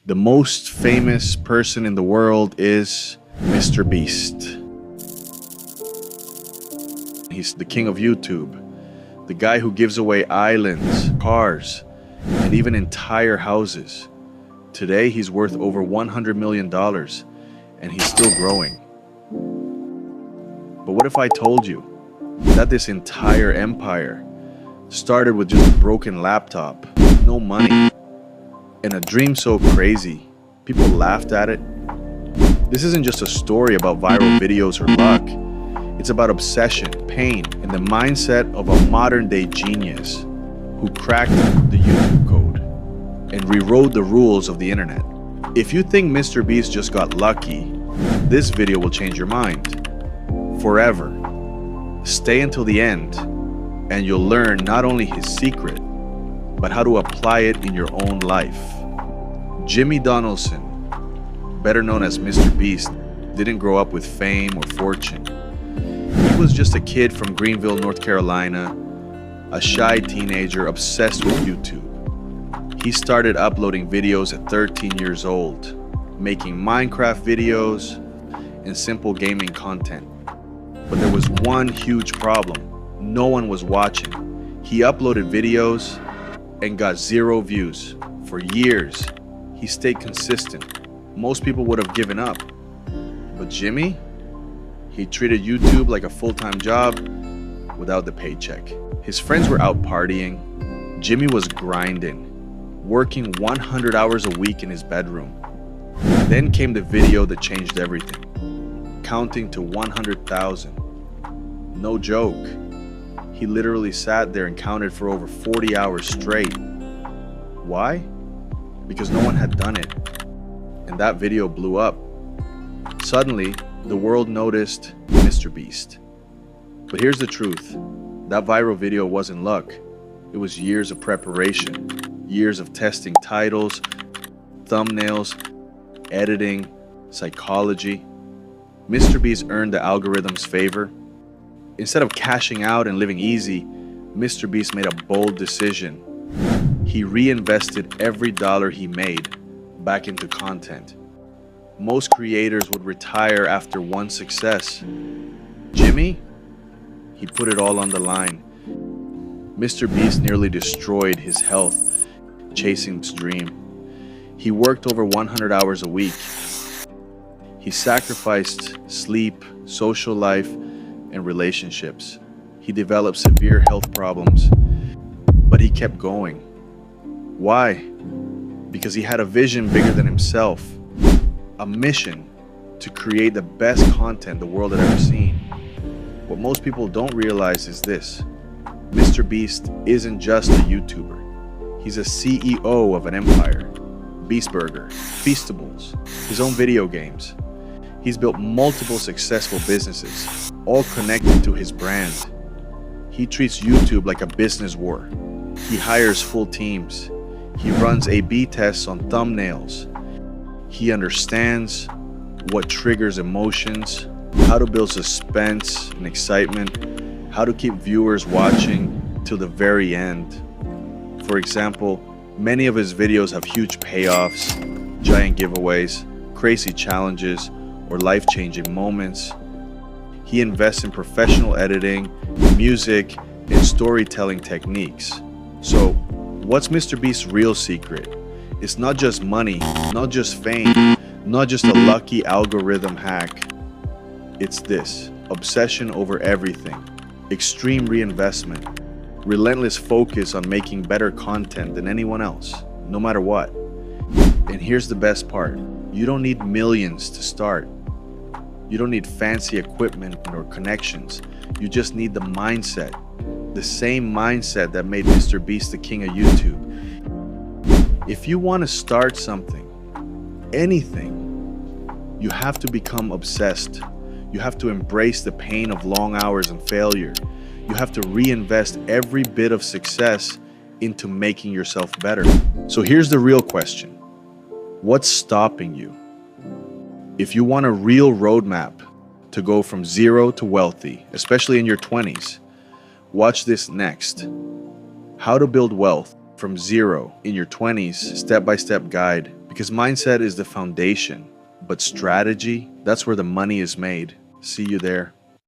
The most famous person in the world is MrBeast. He's the king of YouTube, the guy who gives away islands, cars, and even entire houses. Today, he's worth over $100 million, and he's still growing. But what if I told you that this entire empire started with just a broken laptop, no money, and a dream so crazy people laughed at it? This isn't just a story about viral videos or luck. It's about obsession, pain, and the mindset of a modern-day genius who cracked the YouTube code and rewrote the rules of the internet. If you think MrBeast just got lucky, this video will change your mind forever. Stay until the end, and you'll learn not only his secret, but how to apply it in your own life. Jimmy Donaldson, better known as MrBeast, didn't grow up with fame or fortune. He was just a kid from Greenville, North Carolina, a shy teenager obsessed with YouTube. He started uploading videos at 13 years old, making Minecraft videos and simple gaming content. But there was one huge problem. No one was watching. He uploaded videos and got 0 views. For years, he stayed consistent. Most people would have given up. But Jimmy, he treated YouTube like a full-time job without the paycheck. His friends were out partying. Jimmy was grinding, working 100 hours a week in his bedroom. Then came the video that changed everything, counting to 100,000. No joke. He literally sat there and counted for over 40 hours straight. Why? Because no one had done it. And that video blew up. Suddenly, the world noticed MrBeast. But here's the truth. That viral video wasn't luck. It was years of preparation, years of testing titles, thumbnails, editing, psychology. MrBeast earned the algorithm's favor. Instead of cashing out and living easy, MrBeast made a bold decision. He reinvested every dollar he made back into content. Most creators would retire after one success. Jimmy, he put it all on the line. MrBeast nearly destroyed his health chasing his dream. He worked over 100 hours a week. He sacrificed sleep, social life, and relationships. He developed severe health problems, but he kept going. Why? Because he had a vision bigger than himself, a mission to create the best content the world had ever seen. What most people don't realize is this: MrBeast isn't just a YouTuber. He's a CEO of an empire. MrBeast Burger, Feastables, his own video games. He's built multiple successful businesses, all connected to his brand. He treats YouTube like a business war. He hires full teams. He runs A/B tests on thumbnails. He understands what triggers emotions, how to build suspense and excitement, how to keep viewers watching till the very end. For example, many of his videos have huge payoffs, giant giveaways, crazy challenges, or life-changing moments. He invests in professional editing, music, and storytelling techniques. So, what's MrBeast's real secret? It's not just money, not just fame, not just a lucky algorithm hack. It's this: obsession over everything, extreme reinvestment, relentless focus on making better content than anyone else, no matter what. And here's the best part: you don't need millions to start. You don't need fancy equipment or connections. You just need the mindset, the same mindset that made MrBeast the king of YouTube. If you want to start something, anything, you have to become obsessed. You have to embrace the pain of long hours and failure. You have to reinvest every bit of success into making yourself better. So here's the real question: what's stopping you? If you want a real roadmap to go from zero to wealthy, especially in your 20s, watch this next. How to build wealth from zero in your 20s, step-by-step guide, Because mindset is the foundation, but strategy, that's where the money is made. See you there.